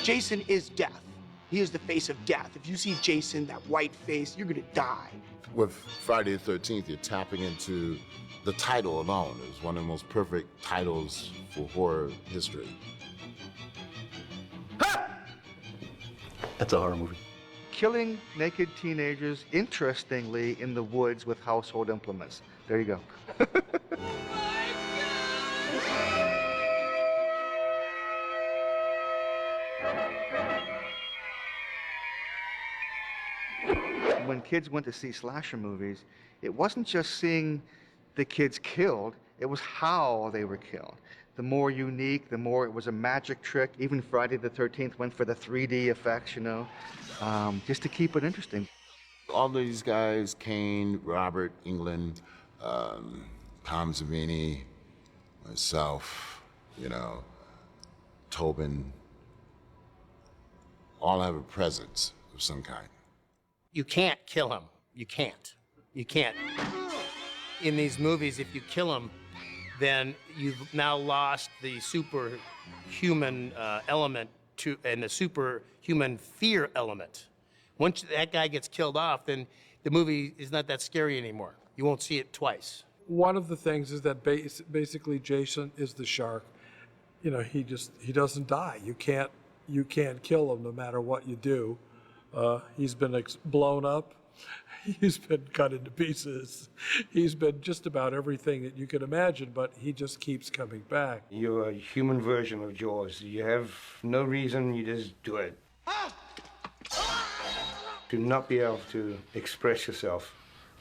Jason is death. He is the face of death. If you see Jason, that white face, you're gonna die. With Friday the 13th, you're tapping into the title alone. It was one of the most perfect titles for horror history. That's a horror movie. Killing naked teenagers, interestingly, in the woods with household implements. There you go. When kids went to see slasher movies, it wasn't just seeing the kids killed, it was how they were killed. The more unique, the more it was a magic trick. Even Friday the 13th went for the 3D effects, you know, just to keep it interesting. All these guys, Kane, Robert, Englund, Tom Savini, myself, you know, Tobin, all have a presence of some kind. You can't kill him. You can't. You can't. In these movies, if you kill him, then you've now lost the superhuman element and the superhuman fear element. Once that guy gets killed off, then the movie is not that scary anymore. You won't see it twice. One of the things is that basically Jason is the shark. You know, he doesn't die. You can't kill him no matter what you do. He's been blown up. He's been cut into pieces. He's been just about everything that you can imagine, but he just keeps coming back. You're a human version of Jaws. You have no reason, you just do it. To not be able to express yourself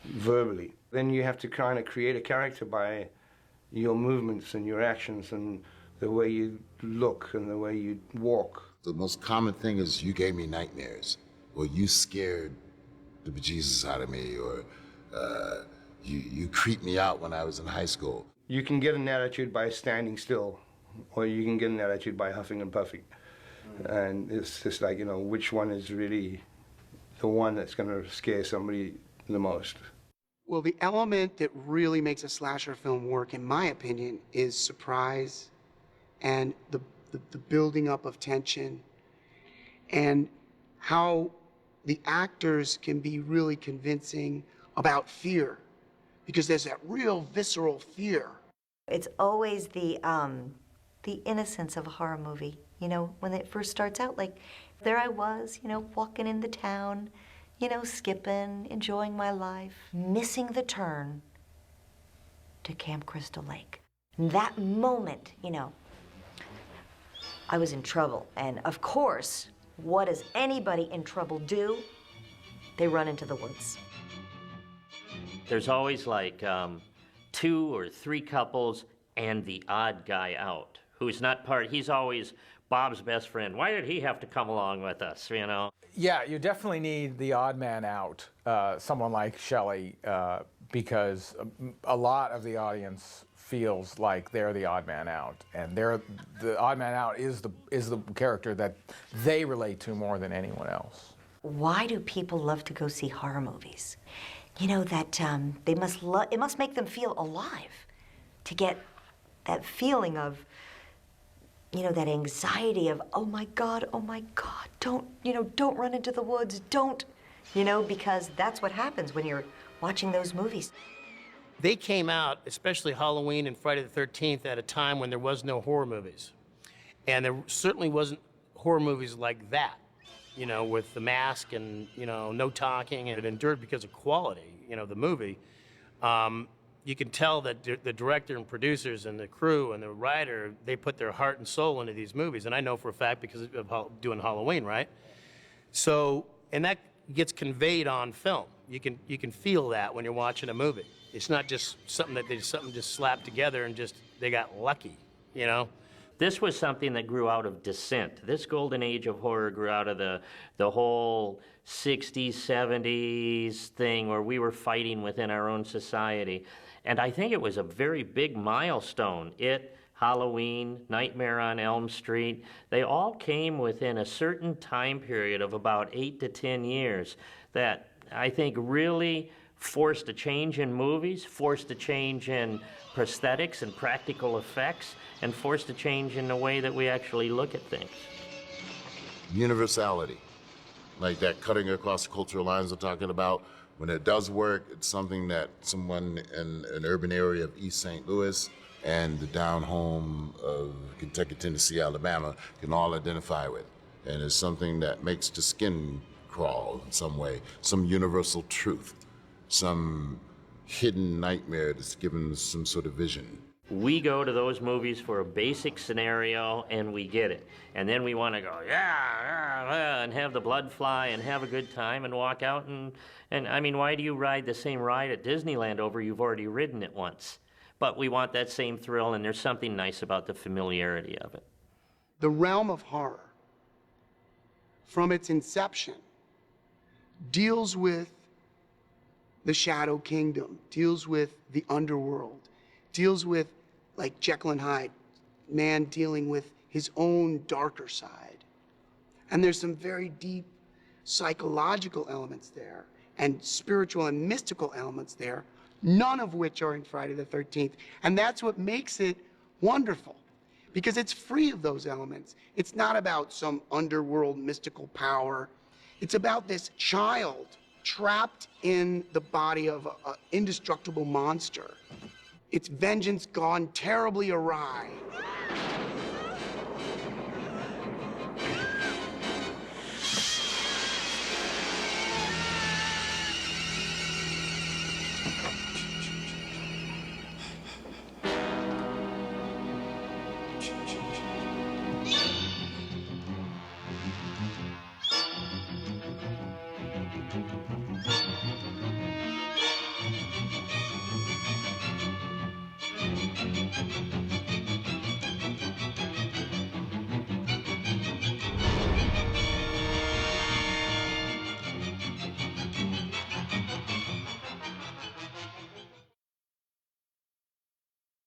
verbally, then you have to kind of create a character by your movements and your actions and the way you look and the way you walk. The most common thing is you gave me nightmares, or you scared the bejesus out of me, or you creeped me out when I was in high school. You can get an attitude by standing still, or you can get an attitude by huffing and puffing. And it's just like, you know, which one is really the one that's going to scare somebody the most? Well, the element that really makes a slasher film work, in my opinion, is surprise and the building up of tension and how the actors can be really convincing about fear, because there's that real visceral fear. It's always the innocence of a horror movie. You know, when it first starts out, like, there I was, you know, walking in the town, you know, skipping, enjoying my life, missing the turn to Camp Crystal Lake. And that moment, you know, I was in trouble. And of course, what does anybody in trouble do? They run into the woods. There's always like 2 or 3 couples and the odd guy out, who's not part, he's always Bob's best friend. Why did he have to come along with us, you know? Yeah, you definitely need the odd man out, someone like Shelly, because a lot of the audience feels like they're the odd man out, and the odd man out is the character that they relate to more than anyone else. Why do people love to go see horror movies? You know, that it must make them feel alive, to get that feeling of, you know, that anxiety of, oh my God, don't run into the woods, don't, you know, because that's what happens when you're watching those movies. They came out, especially Halloween and Friday the 13th, at a time when there was no horror movies. And there certainly wasn't horror movies like that, you know, with the mask and, you know, no talking, and it endured because of quality, you know, the movie. You can tell that the director and producers and the crew and the writer, they put their heart and soul into these movies. And I know for a fact because of doing Halloween, right? So, and that gets conveyed on film. You can feel that when you're watching a movie. It's not just something that just slapped together and just, they got lucky, you know? This was something that grew out of dissent. This golden age of horror grew out of the whole 60s, 70s thing where we were fighting within our own society. And I think it was a very big milestone. It, Halloween, Nightmare on Elm Street, they all came within a certain time period of about 8 to 10 years that I think really forced a change in movies, forced a change in prosthetics and practical effects, and forced a change in the way that we actually look at things. universality, like that cutting across cultural lines I'm talking about. When it does work, it's something that someone in an urban area of East St. Louis and the down home of Kentucky, Tennessee, Alabama can all identify with. And it's something that makes the skin crawl in some way, some universal truth, some hidden nightmare that's given some sort of vision. We go to those movies for a basic scenario and we get it. And then we want to go, yeah, and have the blood fly and have a good time and walk out and I mean, why do you ride the same ride at Disneyland over you've already ridden it once? But we want that same thrill, and there's something nice about the familiarity of it. The realm of horror, from its inception, deals with the Shadow Kingdom, deals with the underworld, deals with, like Jekyll and Hyde, man dealing with his own darker side. And there's some very deep psychological elements there, and spiritual and mystical elements there, none of which are in Friday the 13th. And that's what makes it wonderful, because it's free of those elements. It's not about some underworld mystical power. It's about this child trapped in the body of an indestructible monster. Its vengeance gone terribly awry.